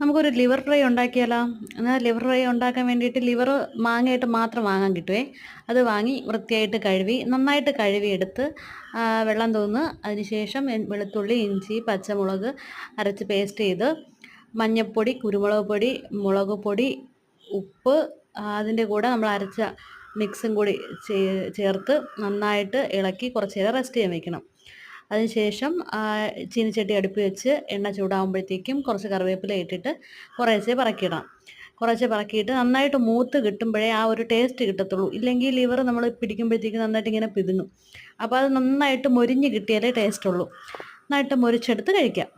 നമുക്കൊരു liver fry ഉണ്ടാക്കിയാലോ? എന്നാൽ ലിവർ ഫ്രൈ ഉണ്ടാക്കാൻ വേണ്ടിയിട്ട് ലിവർ മാങ്ങയായിട്ട് മാത്രം വാങ്ങാൻ കിട്ടുവേ. അത് വാങ്ങി വൃത്തിയായിട്ട് കഴുകി നന്നായിട്ട് കഴുകിയെടുത്ത് വെള്ളം തോന്ന് അതിനുശേഷം വെളുത്തുള്ളി, ഇഞ്ചി, പച്ചമുളക് അരച്ച് പേസ്റ്റ് ചെയ്ത് മഞ്ഞൾപ്പൊടി, കുരുമുളക് പൊടി, മുളക് പൊടി, ഉപ്പ്, അതിൻ്റെ കൂടെ നമ്മൾ അരച്ച മിക്സും കൂടി ചേർത്ത് നന്നായിട്ട് ഇളക്കി കുറച്ച് നേരം റെസ്റ്റ് ചെയ്യാൻ വെക്കണം. അതിനുശേഷം ചീനിച്ചട്ടി അടുപ്പിൽ വെച്ച് എണ്ണ ചൂടാകുമ്പോഴത്തേക്കും കുറച്ച് കറിവേപ്പില ഇട്ടിട്ട് കുറേശ്ശെ പറക്കിയിടാം. കുറേശ്ശെ പറക്കിയിട്ട് നന്നായിട്ട് മൂത്ത് കിട്ടുമ്പോഴേ ആ ഒരു ടേസ്റ്റ് കിട്ടത്തുള്ളൂ. ഇല്ലെങ്കിൽ ലിവർ നമ്മൾ പിടിക്കുമ്പോഴത്തേക്കും നന്നായിട്ട് ഇങ്ങനെ പിതുങ്ങും. അപ്പോൾ അത് നന്നായിട്ട് മൊരിഞ്ഞ് കിട്ടിയാലേ ടേസ്റ്റ് ഉള്ളൂ. നന്നായിട്ട് മൊരിച്ചെടുത്ത് കഴിക്കാം.